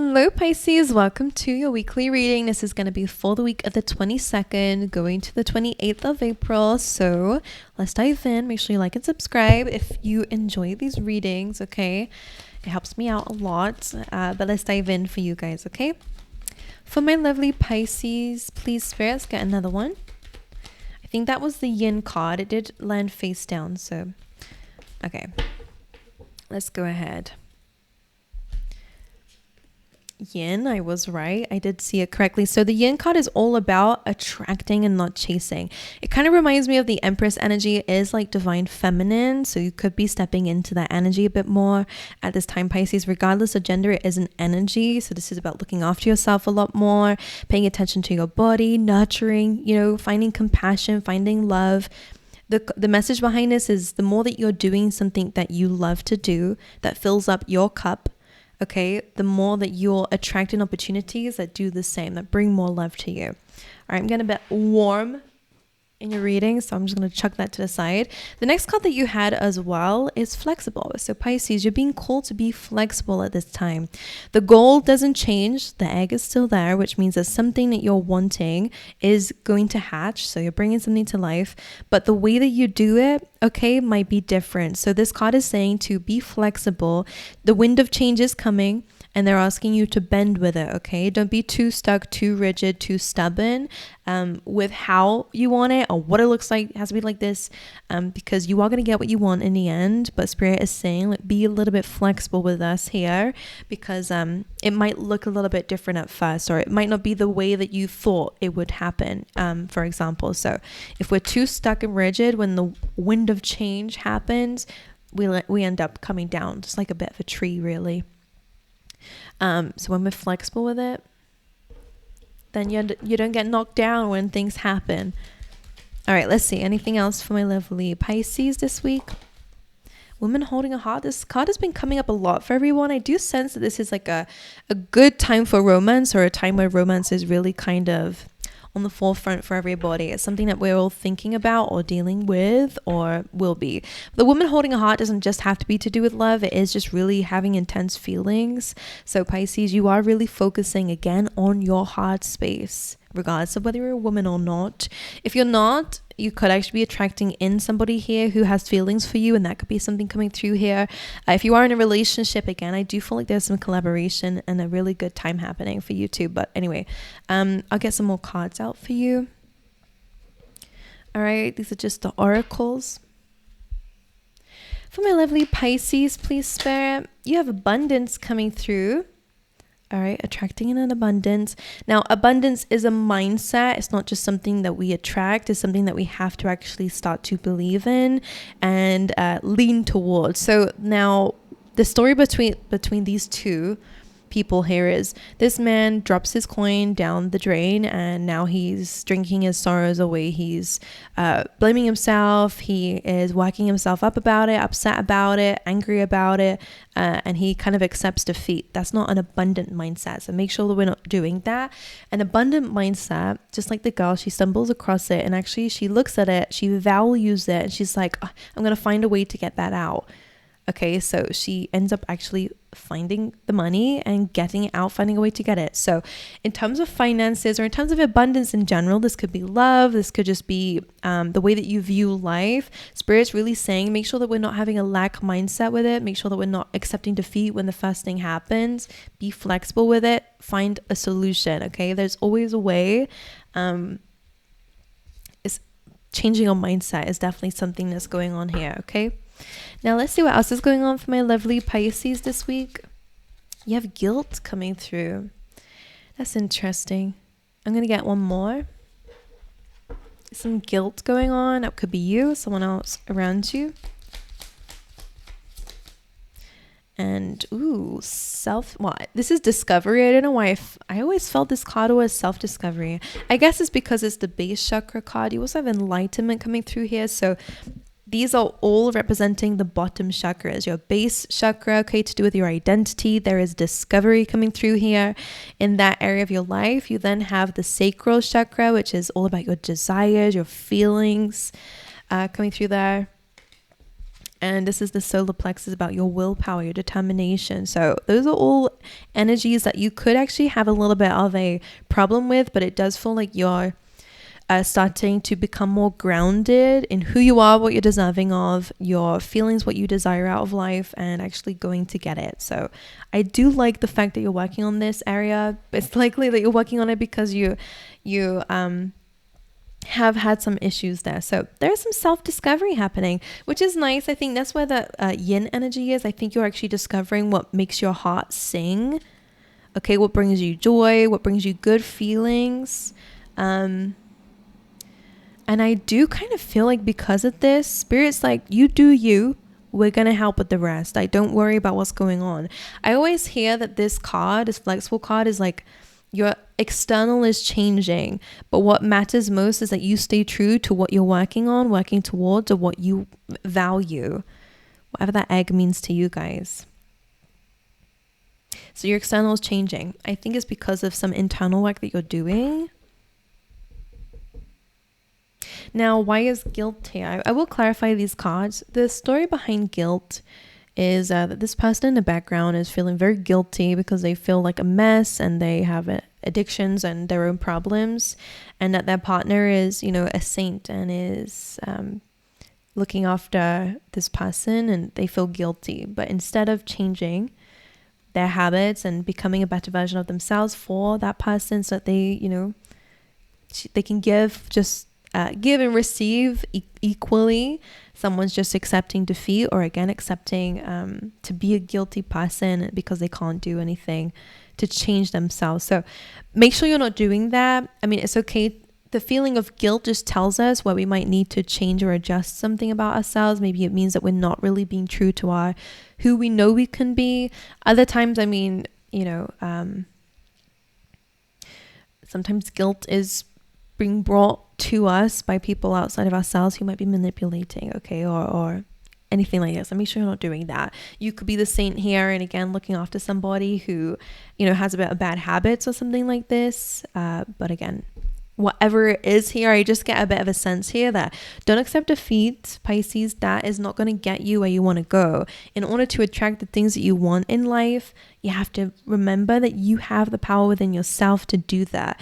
Hello Pisces, welcome to your weekly reading. This is going to be for the week of the 22nd going to the 28th of April. So let's dive in. Make sure you like and subscribe if you enjoy these readings, okay? It helps me out a lot, but let's dive in for you guys, okay? For my lovely Pisces, please spirits, get another one. I think that was the yin card. It did land face down, so okay. Let's go ahead. Yin, I was right. I did see it correctly. So the yin card is all about attracting and not chasing. It kind of reminds me of the Empress energy. It is like divine feminine. So you could be stepping into that energy a bit more at this time, Pisces. Regardless of gender, it is an energy. So this is about looking after yourself a lot more, paying attention to your body, nurturing, finding compassion, finding love. The message behind this is the more that you're doing something that you love to do, that fills up your cup, okay, the more that you're attracting opportunities that do the same, that bring more love to you. All right, I'm getting a bit warm in your reading, so I'm just going to chuck that to the side. The next card that you had as well is flexible. So Pisces, you're being called to be flexible at this time. The goal doesn't change. The egg is still there, which means that something that you're wanting is going to hatch. So you're bringing something to life, but the way that you do it, okay, might be different. So this card is saying to be flexible. The wind of change is coming, and they're asking you to bend with it, okay? Don't be too stuck, too rigid, too stubborn with how you want it or what it looks like. It has to be like this because you are going to get what you want in the end. But Spirit is saying, like, be a little bit flexible with us here because it might look a little bit different at first, or it might not be the way that you thought it would happen, for example. So if we're too stuck and rigid, when the wind of change happens, we end up coming down just like a bit of a tree, really. So when we're flexible with it, then you don't get knocked down when things happen. All right, let's see. Anything else for my lovely Pisces this week? Woman holding a heart. This card has been coming up a lot for everyone. I do sense that this is like a good time for romance, or a time where romance is really kind of on the forefront for everybody. It's something that we're all thinking about or dealing with or will be. The woman holding a heart doesn't just have to be to do with love. It is just really having intense feelings. So Pisces, you are really focusing again on your heart space, regardless of whether you're a woman or not. If you're not, you could actually be attracting in somebody here who has feelings for you, and that could be something coming through here. If you are in a relationship, again, I do feel like there's some collaboration and a really good time happening for you too. But anyway, I'll get some more cards out for you. All right, these are just the oracles. For my lovely Pisces, please Spirit, you have abundance coming through. All right, attracting in an abundance. Now, abundance is a mindset. It's not just something that we attract. It's something that we have to actually start to believe in and lean towards. So now the story between these two people here is this man drops his coin down the drain, and now he's drinking his sorrows away. He's blaming himself. He is working himself up about it, upset about it, angry about it, and he kind of accepts defeat. That's not an abundant mindset. So make sure that we're not doing that. An abundant mindset, just like the girl, she stumbles across it, and actually she looks at it, she values it, and she's like, oh, I'm going to find a way to get that out. Okay, so she ends up actually finding the money and getting it out, finding a way to get it. So in terms of finances, or in terms of abundance in general, this could be love. This could just be the way that you view life. Spirit's really saying, make sure that we're not having a lack mindset with it. Make sure that we're not accepting defeat when the first thing happens. Be flexible with it. Find a solution, okay? There's always a way. It's changing our mindset is definitely something that's going on here, okay? Now let's see what else is going on for my lovely Pisces this week. You have guilt coming through. That's interesting. I'm going to get one more. Some guilt going on. That could be you, someone else around you. And this is discovery. I don't know why I always felt this card was self-discovery. I guess it's because it's the base chakra card. You also have enlightenment coming through here. So these are all representing the bottom chakras. Your base chakra, okay, to do with your identity. There is discovery coming through here in that area of your life. You then have the sacral chakra, which is all about your desires, your feelings coming through there. And this is the solar plexus, about your willpower, your determination. So those are all energies that you could actually have a little bit of a problem with, but it does feel like you're starting to become more grounded in who you are, what you're deserving of, your feelings, what you desire out of life, and actually going to get it. So I do like the fact that you're working on this area. It's likely that you're working on it because you have had some issues there. So there's some self-discovery happening, which is nice. I think that's where the yin energy is. I think you're actually discovering what makes your heart sing. Okay, what brings you joy, what brings you good feelings. And I do kind of feel like because of this, Spirit's like, you do you. We're going to help with the rest. Don't worry about what's going on. I always hear that this card, this flexible card, is like your external is changing, but what matters most is that you stay true to what you're working on, working towards, or what you value, whatever that egg means to you guys. So your external is changing. I think it's because of some internal work that you're doing. Now, why is guilt here? I will clarify these cards. The story behind guilt is that this person in the background is feeling very guilty because they feel like a mess and they have addictions and their own problems, and that their partner is, a saint and is looking after this person, and they feel guilty. But instead of changing their habits and becoming a better version of themselves for that person, so that they, they can give and receive equally. Someone's just accepting defeat, or again accepting to be a guilty person because they can't do anything to change themselves. So make sure you're not doing that. I mean, it's okay. The feeling of guilt just tells us where we might need to change or adjust something about ourselves. Maybe it means that we're not really being true to who we know we can be. Other times, I mean, sometimes guilt is being brought to us by people outside of ourselves who might be manipulating, okay, or anything like this. So make sure you're not doing that. You could be the saint here, and again, looking after somebody who, has a bit of bad habits or something like this. But again, whatever it is here, I just get a bit of a sense here that don't accept defeat, Pisces. That is not going to get you where you want to go. In order to attract the things that you want in life, you have to remember that you have the power within yourself to do that.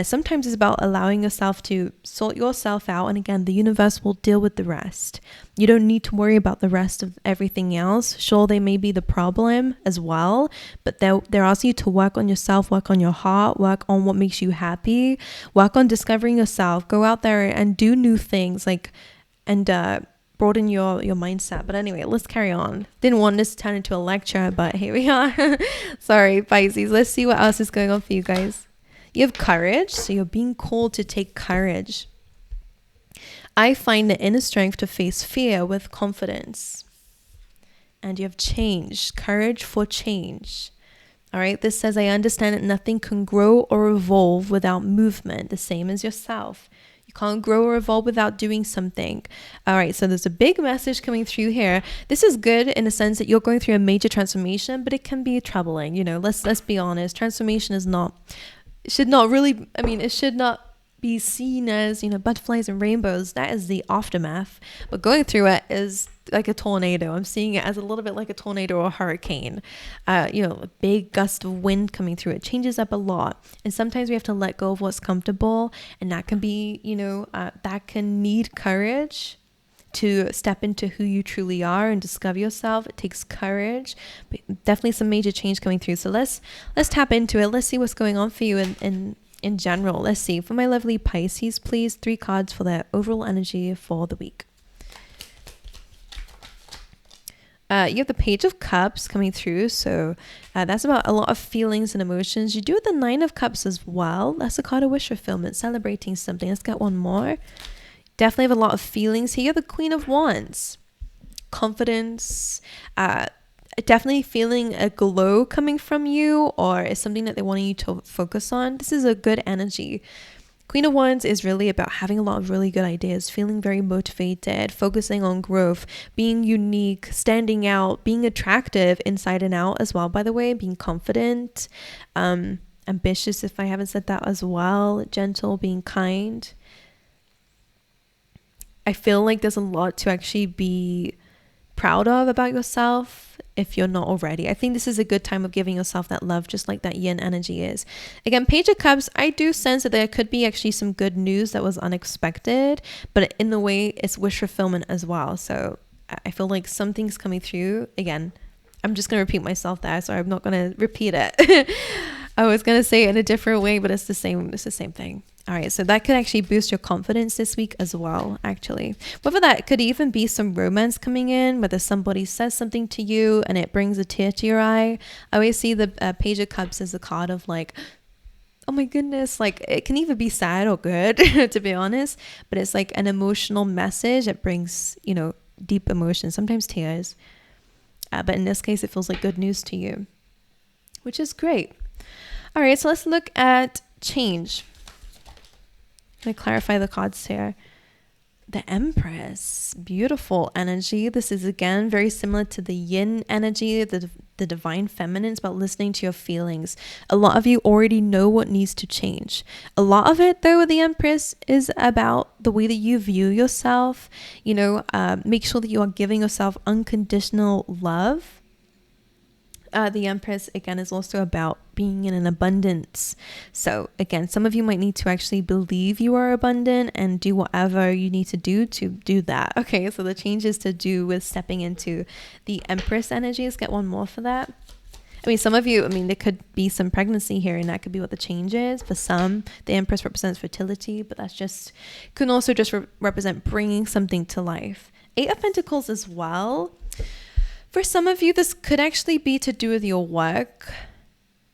Sometimes it's about allowing yourself to sort yourself out, and again, the universe will deal with the rest. You don't need to worry about the rest of everything else. Sure, they may be the problem as well, but they're asking you to work on yourself, work on your heart, work on what makes you happy, work on discovering yourself. Go out there and do new things, and broaden your mindset. But anyway, let's carry on. Didn't want this to turn into a lecture, but here we are. Sorry, Pisces. Let's see what else is going on for you guys. You have courage, so you're being called to take courage. I find the inner strength to face fear with confidence. And you have change, courage for change. All right, this says, I understand that nothing can grow or evolve without movement, the same as yourself. You can't grow or evolve without doing something. All right, so there's a big message coming through here. This is good in the sense that you're going through a major transformation, but it can be troubling. Let's be honest. Transformation it should not be seen as, butterflies and rainbows. That is the aftermath. But going through it is like a tornado. I'm seeing it as a little bit like a tornado or a hurricane. A big gust of wind coming through. It changes up a lot. And sometimes we have to let go of what's comfortable. And that can be, that can need courage to step into who you truly are and discover yourself. It takes courage, but definitely some major change coming through. So let's tap into it. Let's see what's going on for you in general. Let's see. For my lovely Pisces, please, 3 cards for their overall energy for the week. You have the Page of Cups coming through. So that's about a lot of feelings and emotions. You do have the 9 of Cups as well. That's a card of wish fulfillment, celebrating something. Let's get one more. Definitely have a lot of feelings here. You have the Queen of Wands. Confidence. Definitely feeling a glow coming from you, or is something that they want you to focus on. This is a good energy. Queen of Wands is really about having a lot of really good ideas, feeling very motivated, focusing on growth, being unique, standing out, being attractive inside and out as well, by the way, being confident, ambitious, if I haven't said that as well, gentle, being kind. I feel like there's a lot to actually be proud of about yourself if you're not already. I think this is a good time of giving yourself that love, just like that yin energy is. Again, Page of Cups, I do sense that there could be actually some good news that was unexpected, but in the way it's wish fulfillment as well. So I feel like something's coming through. Again, I'm just going to repeat myself there, so I'm not going to repeat it. I was going to say it in a different way, but it's the same thing. All right, so that could actually boost your confidence this week as well, actually. Whether that could even be some romance coming in, whether somebody says something to you and it brings a tear to your eye. I always see the Page of Cups as a card of like, oh my goodness, like it can either be sad or good, to be honest, but it's like an emotional message that brings, you know, deep emotion, sometimes tears. But in this case, it feels like good news to you, which is great. All right, so let's look at change. I'm going to clarify the cards here. The Empress, beautiful energy. This is again very similar to the yin energy, the divine feminine. It's about listening to your feelings. A lot of you already know what needs to change. A lot of it, though, with the Empress is about the way that you view yourself. You know, make sure that you are giving yourself unconditional love. The Empress, again, is also about being in an abundance. So again, some of you might need to actually believe you are abundant and do whatever you need to do that. Okay, so the change is to do with stepping into the Empress energies. Get one more for that. I mean, some of you, there could be some pregnancy here, and that could be what the change is. For some, the Empress represents fertility, but that's just, can also just represent bringing something to life. 8 of Pentacles as well. For some of you, this could actually be to do with your work,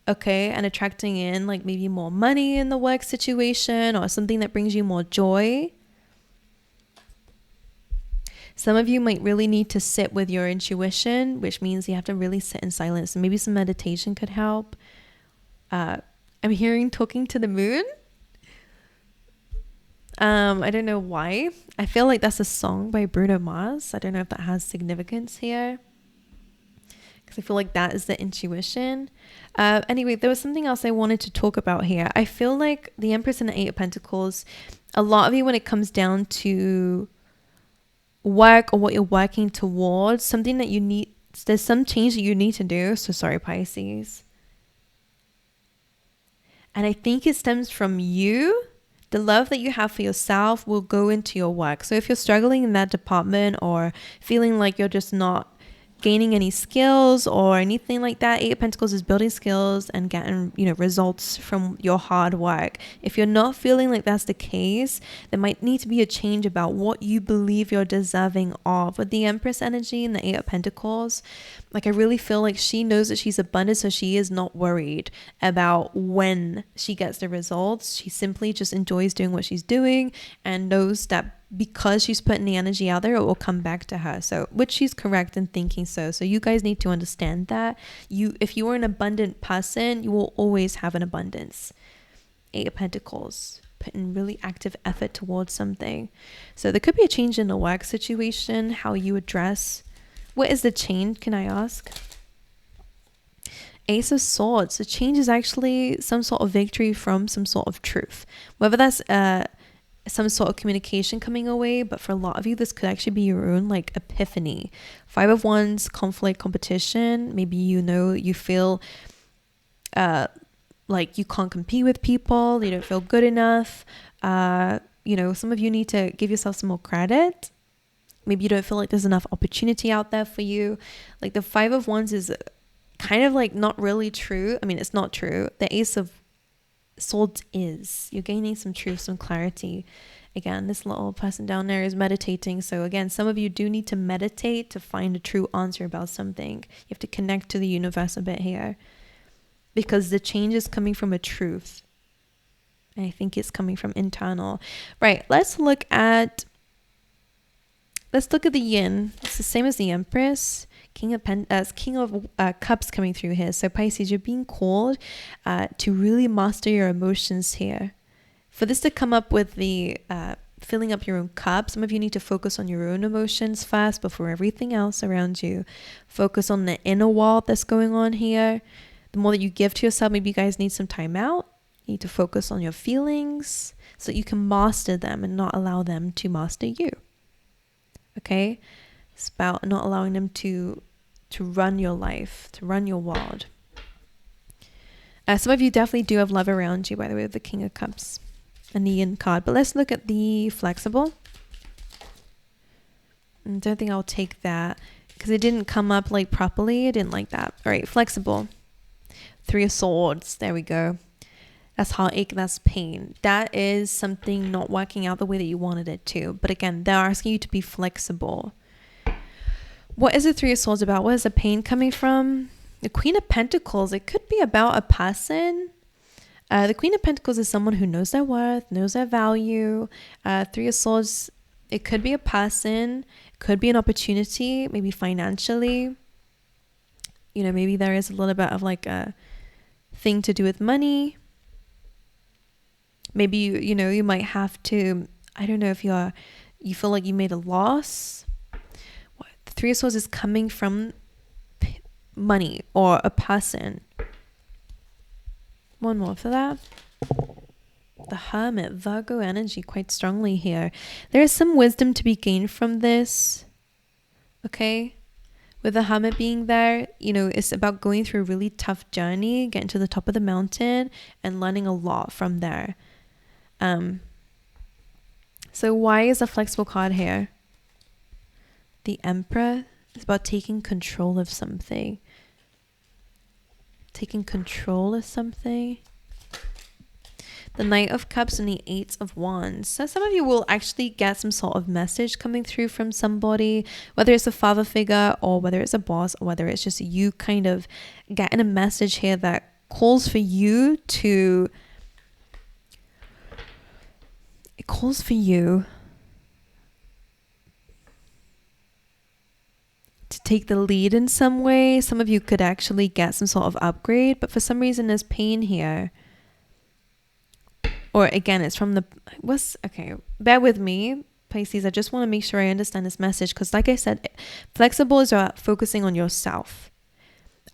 okay, and attracting in like maybe more money in the work situation or something that brings you more joy. Some of you might really need to sit with your intuition, which means you have to really sit in silence. Maybe some meditation could help. I'm hearing talking to the moon. I don't know why. I feel like that's a song by Bruno Mars. I don't know if that has significance here, because I feel like that is the intuition. Anyway, there was something else I wanted to talk about here. I feel like the Empress and the 8 of Pentacles, a lot of you, when it comes down to work or what you're working towards, something that you need, there's some change that you need to do. So sorry, Pisces. And I think it stems from you. The love that you have for yourself will go into your work. So if you're struggling in that department or feeling like you're just not gaining any skills or anything like that, 8 of Pentacles is building skills and getting, results from your hard work. If you're not feeling like that's the case, there might need to be a change about what you believe you're deserving of. With the Empress energy and the 8 of Pentacles, like I really feel like she knows that she's abundant, so she is not worried about when she gets the results. She simply just enjoys doing what she's doing and knows that because she's putting the energy out there, it will come back to her. So, which she's correct in thinking so. So you guys need to understand that if you are an abundant person, you will always have an abundance. 8 of Pentacles, putting really active effort towards something. So there could be a change in the work situation, how you address. What is the change, can I ask? Ace of Swords. The change is actually some sort of victory from some sort of truth. Whether that's some sort of communication coming away, but for a lot of you, this could actually be your own like epiphany. 5 of Wands, conflict, competition. Maybe you feel like you can't compete with people, you don't feel good enough. Some of you need to give yourself some more credit. Maybe you don't feel like there's enough opportunity out there for you. Like the 5 of Wands is kind of like not really true. It's not true. The Ace of Swords is. You're gaining some truth, some clarity. Again, this little person down there is meditating. So again, some of you do need to meditate to find a true answer about something. You have to connect to the universe a bit here, because the change is coming from a truth. And I think it's coming from internal. Right, let's look at the yin. It's the same as the Empress. King of Cups coming through here. So Pisces, you're being called to really master your emotions here. For this to come up with the filling up your own cup, some of you need to focus on your own emotions first before everything else around you. Focus on the inner wall that's going on here. The more that you give to yourself, maybe you guys need some time out. You need to focus on your feelings so that you can master them and not allow them to master you. Okay? It's about not allowing them to run your life, to run your world. Some of you definitely do have love around you, by the way, with the King of Cups and the Yin card. But let's look at the flexible. I don't think I'll take that because it didn't come up like properly. I didn't like that. All right, flexible. 3 of Swords. There we go. That's heartache. That's pain. That is something not working out the way that you wanted it to. But again, they're asking you to be flexible. What is the 3 of Swords about? Where is the pain coming from? The Queen of Pentacles. It could be about a person. The Queen of Pentacles is someone who knows their worth, knows their value. 3 of Swords, it could be a person. It could be an opportunity, maybe financially. You know, maybe there is a little bit of like a thing to do with money. Maybe you might have to, I don't know if you feel like you made a loss. The 3 of Swords is coming from money or a person. One more for that. The Hermit, Virgo energy quite strongly here. There is some wisdom to be gained from this. Okay? With the Hermit being there, it's about going through a really tough journey, getting to the top of the mountain and learning a lot from there. So why is a flexible card here? The Emperor is about taking control of something. Taking control of something. The Knight of Cups and the 8 of Wands. So some of you will actually get some sort of message coming through from somebody, whether it's a father figure or whether it's a boss or whether it's just you kind of getting a message here that calls for you to... It calls for you to take the lead in some way. Some of you could actually get some sort of upgrade, but for some reason there's pain here. Or again, it's from okay, bear with me, Pisces. I just want to make sure I understand this message because like I said, flexible is about focusing on yourself.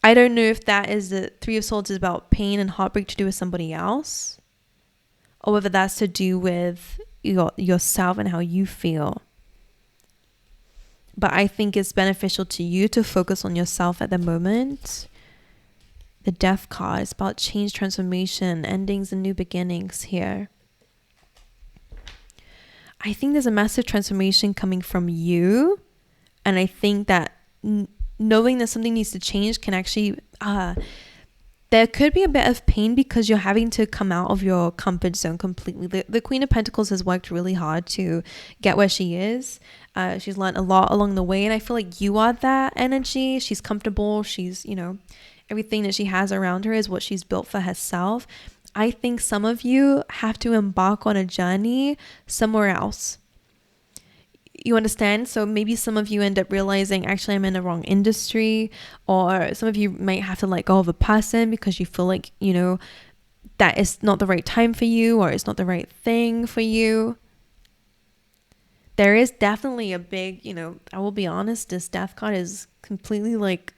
I don't know if that is the 3 of Swords is about pain and heartbreak to do with somebody else, or whether that's to do with yourself and how you feel. But I think it's beneficial to you to focus on yourself at the moment. The Death card is about change, transformation, endings and new beginnings here. I think there's a massive transformation coming from you. And I think that knowing that something needs to change can actually... there could be a bit of pain because you're having to come out of your comfort zone completely. The Queen of Pentacles has worked really hard to get where she is. She's learned a lot along the way. And I feel like you are that energy. She's comfortable. She's, everything that she has around her is what she's built for herself. I think some of you have to embark on a journey somewhere else. You understand? So maybe some of you end up realizing, actually, I'm in the wrong industry. Or some of you might have to let go of a person because you feel like, that is not the right time for you or it's not the right thing for you. There is definitely a big, I will be honest, this Death card is completely like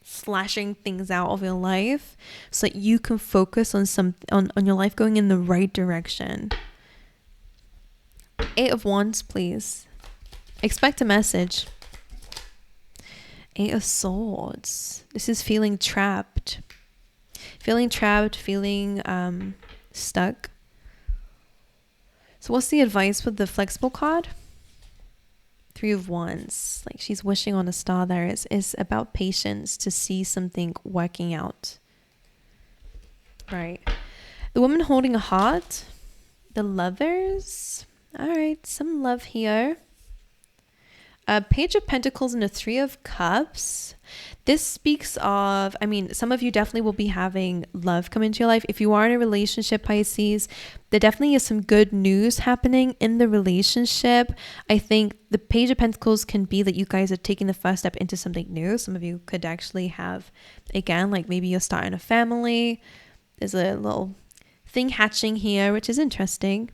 slashing things out of your life so that you can focus on your life going in the right direction. 8 of Wands, please. Expect a message. 8 of Swords. This is feeling trapped. Feeling stuck. So what's the advice with the flexible card? 3 of Wands. Like she's wishing on a star there. It's about patience to see something working out. Right. The woman holding a heart. The Lovers. All right. Some love here. Page of Pentacles and the 3 of Cups. This speaks of, some of you definitely will be having love come into your life. If you are in a relationship, Pisces, there definitely is some good news happening in the relationship. I think the Page of Pentacles can be that you guys are taking the first step into something new. Some of you could actually have, again, like maybe you're starting a family. There's a little thing hatching here, which is interesting.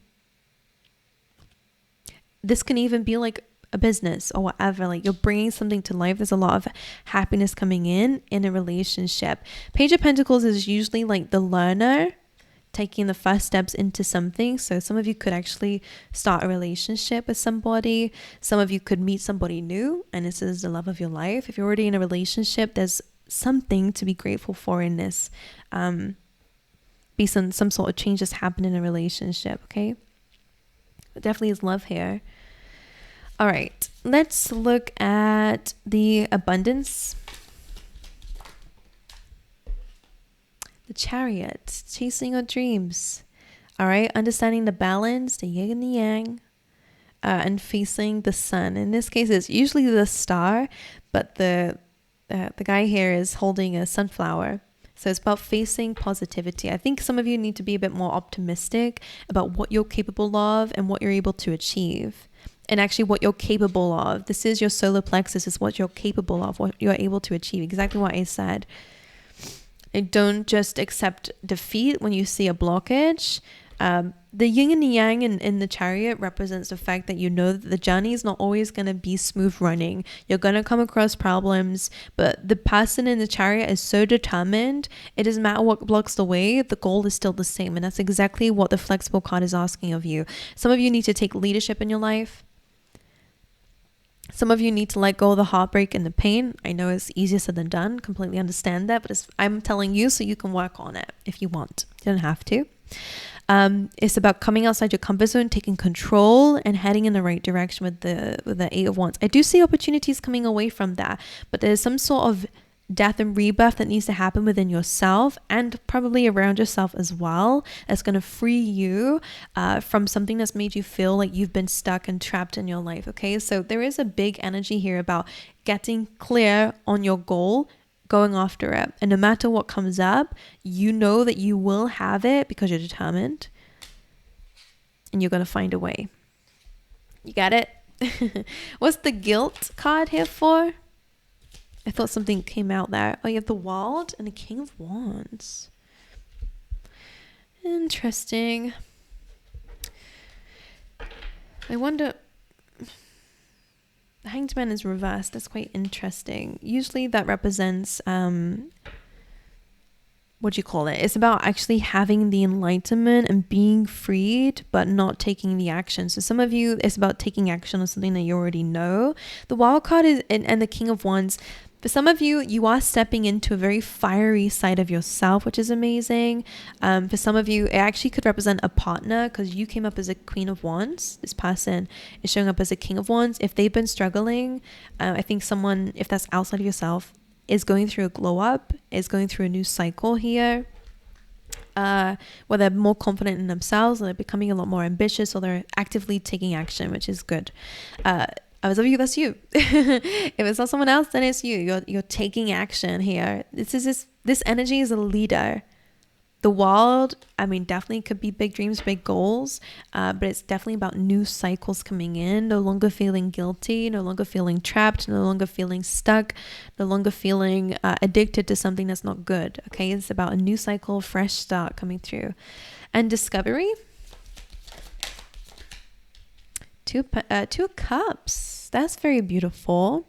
This can even be like a business or whatever, like you're bringing something to life. There's a lot of happiness coming in a relationship. Page of Pentacles is usually like the learner taking the first steps into something. So some of you could actually start a relationship with somebody. Some of you could meet somebody new, and this is the love of your life. If you're already in a relationship, there's something to be grateful for in this. Be some sort of changes happen in a relationship, okay? But definitely is love here. All right, let's look at the abundance. The Chariot, chasing your dreams. All right, understanding the balance, the yin and the yang, and facing the sun. In this case, it's usually the star, but the guy here is holding a sunflower. So it's about facing positivity. I think some of you need to be a bit more optimistic about what you're capable of and what you're able to achieve. And actually what you're capable of. This is your solar plexus, is what you're capable of, what you're able to achieve. Exactly what I said. And don't just accept defeat when you see a blockage. The yin and the yang in the Chariot represents the fact that you know that the journey is not always going to be smooth running. You're going to come across problems, but the person in the Chariot is so determined. It doesn't matter what blocks the way, the goal is still the same. And that's exactly what the flexible card is asking of you. Some of you need to take leadership in your life. Some of you need to let go of the heartbreak and the pain. I know it's easier said than done. Completely understand that. But I'm telling you so you can work on it if you want. You don't have to. It's about coming outside your comfort zone, taking control, and heading in the right direction with the Eight of Wands. I do see opportunities coming away from that. But there's some sort of death and rebirth that needs to happen within yourself and probably around yourself as well. That's going to free you from something that's made you feel like you've been stuck and trapped in your life. Okay, so there is a big energy here about getting clear on your goal, going after it, and no matter what comes up, you know that you will have it because you're determined and you're going to find a way. You got it? What's the guilt card here for? I thought something came out there. Oh, you have the World and the King of Wands. Interesting. I wonder... The Hanged Man is reversed. That's quite interesting. Usually that represents... what do you call it? It's about actually having the enlightenment and being freed, but not taking the action. So some of you, it's about taking action on something that you already know. The Wild card is and the King of Wands. For some of you, you are stepping into a very fiery side of yourself, which is amazing. For some of you, it actually could represent a partner because you came up as a Queen of Wands. This person is showing up as a King of Wands. If they've been struggling, I think someone, if that's outside of yourself, is going through a glow up, is going through a new cycle here. Where they're more confident in themselves, or they're becoming a lot more ambitious, or they're actively taking action, which is good. Some of you, that's you. If it's not someone else, then it's you. You're taking action here. This energy is a leader. The World, I mean, definitely could be big dreams, big goals, but it's definitely about new cycles coming in. No longer feeling guilty, no longer feeling trapped, no longer feeling stuck, no longer feeling addicted to something that's not good. Okay, it's about a new cycle, fresh start coming through, and discovery. Two of Cups. That's very beautiful.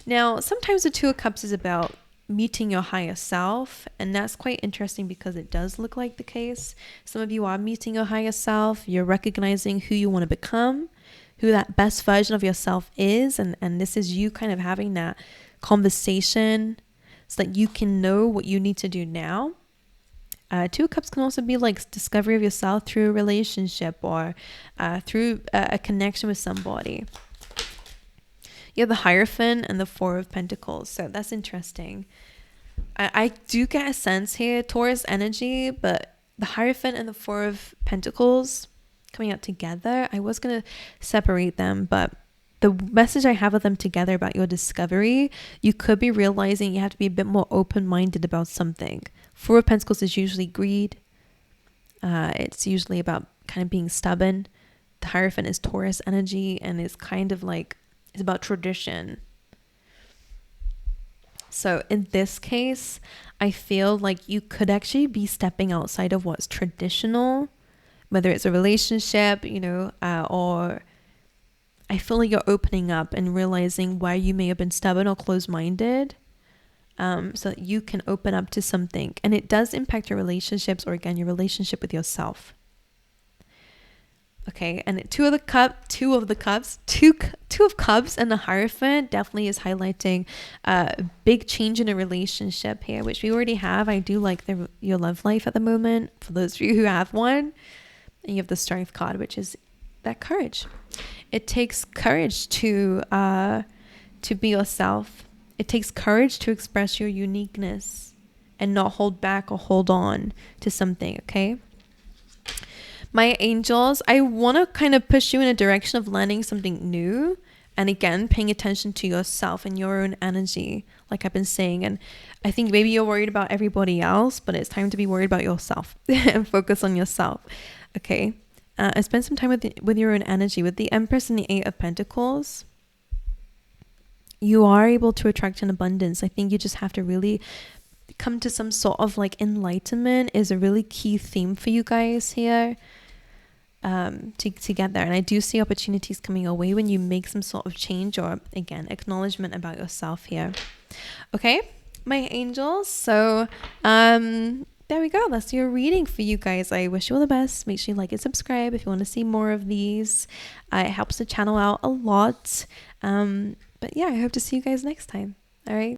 Now, sometimes the Two of Cups is about meeting your higher self, and that's quite interesting because it does look like the case. Some of you are meeting your higher self. You're recognizing who you want to become, who that best version of yourself is, and this is you kind of having that conversation so that you can know what you need to do now. Two of Cups can also be like discovery of yourself through a relationship or through a connection with somebody. You have the Hierophant and the Four of Pentacles. So that's interesting. I do get a sense here, Taurus energy, but the Hierophant and the Four of Pentacles coming out together. I was going to separate them, but the message I have of them together about your discovery, you could be realizing you have to be a bit more open-minded about something. Four of Pentacles is usually greed. It's usually about kind of being stubborn. The Hierophant is Taurus energy, and it's kind of like, it's about tradition. So in this case, I feel like you could actually be stepping outside of what's traditional, whether it's a relationship, or I feel like you're opening up and realizing why you may have been stubborn or closed-minded. so that you can open up to something. And it does impact your relationships, or again, your relationship with yourself. Okay, and two of cups and the Hierophant definitely is highlighting a big change in a relationship here, which we already have. I do like your love life at the moment, for those of you who have one. And you have the Strength card, which is that courage. It takes courage to be yourself. It takes courage to express your uniqueness and not hold back or hold on to something, okay? My angels, I want to kind of push you in a direction of learning something new. And again, paying attention to yourself and your own energy, like I've been saying. And I think maybe you're worried about everybody else, but it's time to be worried about yourself and focus on yourself. Okay. And spend some time with your own energy. With the Empress and the Eight of Pentacles, you are able to attract an abundance. I think you just have to really come to some sort of like enlightenment is a really key theme for you guys here. To get there. And I do see opportunities coming your way when you make some sort of change, or again, acknowledgement about yourself here. Okay, my angels. So there we go. That's your reading for you guys. I wish you all the best. Make sure you like and subscribe if you want to see more of these. It helps the channel out a lot. But yeah, I hope to see you guys next time. All right.